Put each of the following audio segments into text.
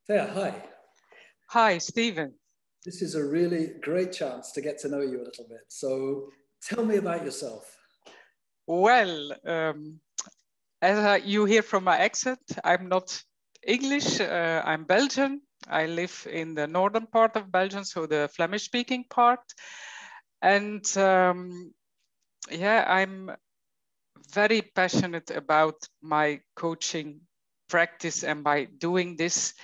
Thea, hi. Hi, Stephen. This is a really great chance to get to know you a little bit. So tell me about yourself. Well, as you hear from my accent, I'm not English, I'm Belgian. I live in the northern part of Belgium, so the Flemish-speaking part. And yeah, I'm very passionate about my coaching practice, and by doing this,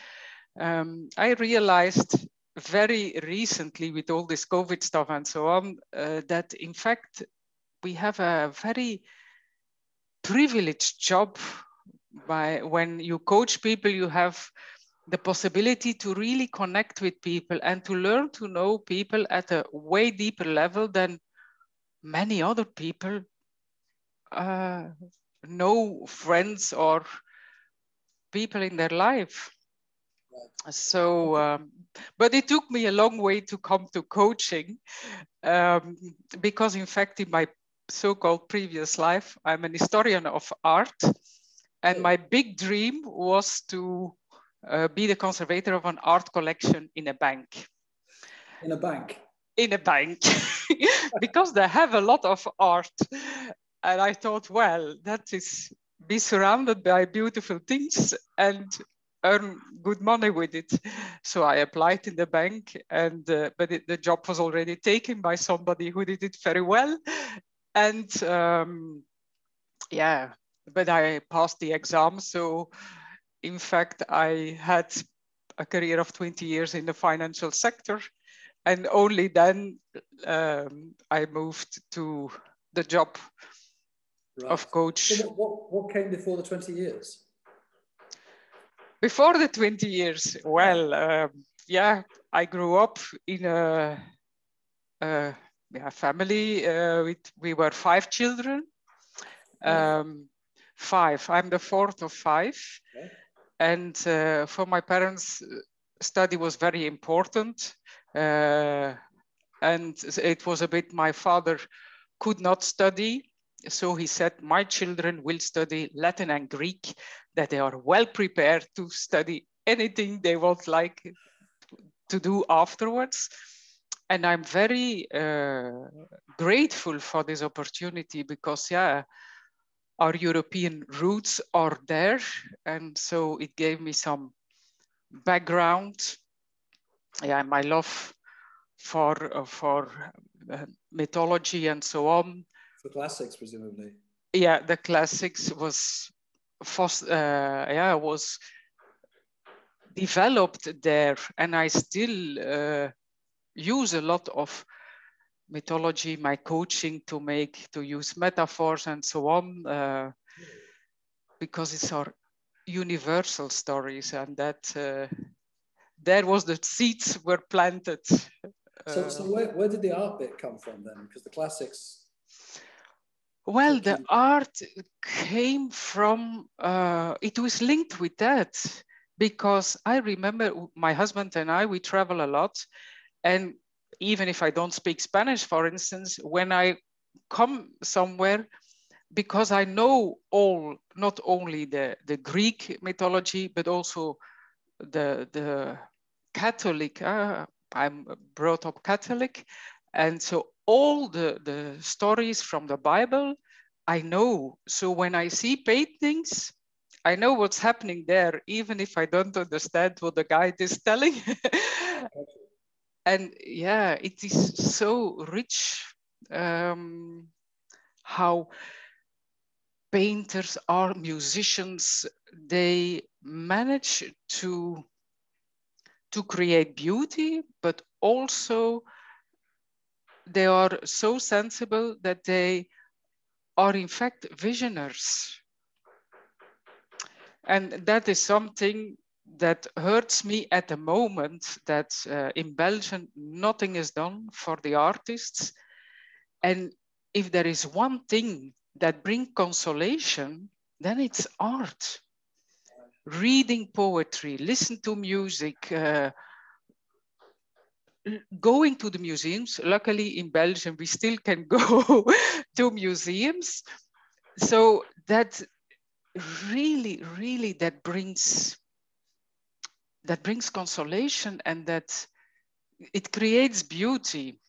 I realized very recently with all this COVID stuff and so on, that in fact, we have a very privileged job. When you coach people, you have the possibility to really connect with people and to learn to know people at a way deeper level than many other people know friends or people in their life. So, but it took me a long way to come to coaching, because in fact, in my so-called previous life, I'm an historian of art, and my big dream was to be the conservator of an art collection in a bank. In a bank? In a bank, because they have a lot of art. And I thought, well, that is be surrounded by beautiful things and earn good money with it. So I applied in the bank, and but the job was already taken by somebody who did it very well. And yeah, but I passed the exam. So in fact, I had a career of 20 years in the financial sector. And only then I moved to the job of coach. So what came before the 20 years? Before the 20 years, well, yeah, I grew up in a family. We were 5 children. 5. I'm the 4th of 5. Okay. And for my parents, study was very important. And it was a bit, my father could not study. So he said, my children will study Latin and Greek, that they are well prepared to study anything they would like to do afterwards. And I'm very grateful for this opportunity because, yeah, our European roots are there. And so it gave me some background. Yeah, my love for mythology and so on. For classics, presumably. Yeah, the classics was was developed there, and I still use a lot of mythology, my coaching to use metaphors and so on, because it's our universal stories, and that there was the seeds were planted. So where did the art bit come from then? Because the classics. Well, the art came from, it was linked with that, because I remember my husband and I, we travel a lot. And even if I don't speak Spanish, for instance, when I come somewhere, because I know not only the Greek mythology, but also the Catholic, I'm brought up Catholic. And so all the stories from the Bible, I know. So when I see paintings, I know what's happening there, even if I don't understand what the guide is telling. And yeah, it is so rich how painters or musicians, they manage to create beauty, but also they are so sensible that they are in fact visionaries. And that is something that hurts me at the moment, that in Belgium, nothing is done for the artists. And if there is one thing that brings consolation, then it's art. Reading poetry, listen to music, going to the museums. Luckily in Belgium, we still can go to museums. So that really, really, that brings that brings consolation and that it creates beauty.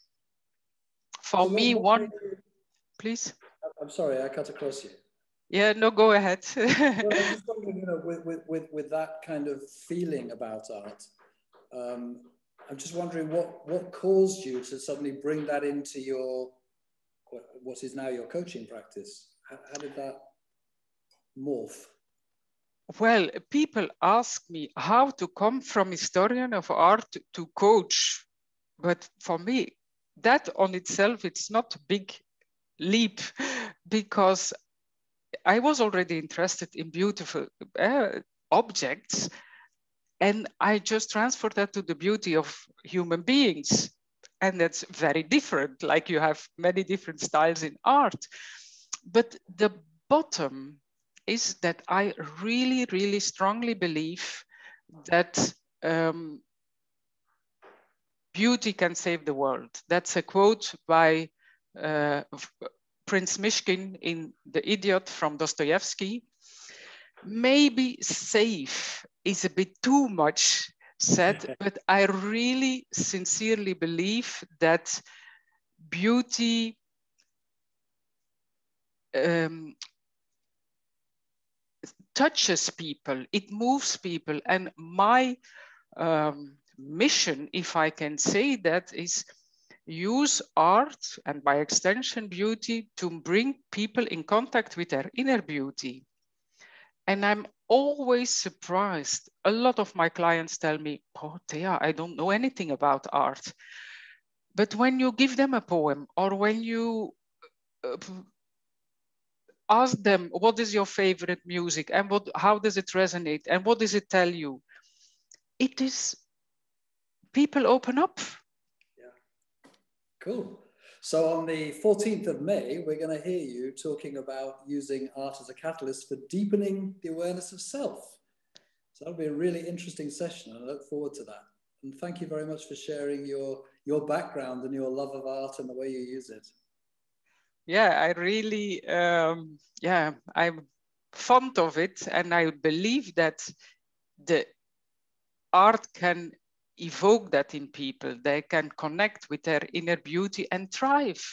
For So me, please. I'm sorry, I cut across you. Yeah, no, go ahead. Well, I'm just wondering, you know, with that kind of feeling about art, I'm just wondering what caused you to suddenly bring that into your, what is now your coaching practice? How did that morph? Well, people ask me how to come from historian of art to coach. But for me, that on itself, it's not a big leap because I was already interested in beautiful objects, and I just transferred that to the beauty of human beings. And that's very different, like you have many different styles in art. But the bottom is that I really, really strongly believe that beauty can save the world. That's a quote by Prince Mishkin in The Idiot from Dostoevsky. Maybe save is a bit too much said, but I really sincerely believe that beauty touches people, it moves people. And my mission, if I can say that, is use art and by extension beauty to bring people in contact with their inner beauty. And I'm always surprised. A lot of my clients tell me, oh, Thea, I don't know anything about art. But when you give them a poem or when you ask them, what is your favorite music and how does it resonate and what does it tell you? It is, people open up. Yeah, cool. So on the 14th of May, we're going to hear you talking about using art as a catalyst for deepening the awareness of self. So that'll be a really interesting session, and I look forward to that. And thank you very much for sharing your background and your love of art and the way you use it. Yeah, I really, I'm fond of it. And I believe that the art can evoke that in people. They can connect with their inner beauty and thrive.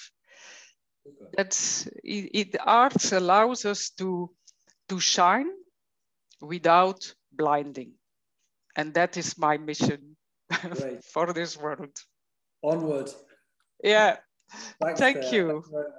Okay. That's it. Art allows us to shine without blinding. And that is my mission for this world. Onward. Yeah. Thanks, Thank you. Thank you very much.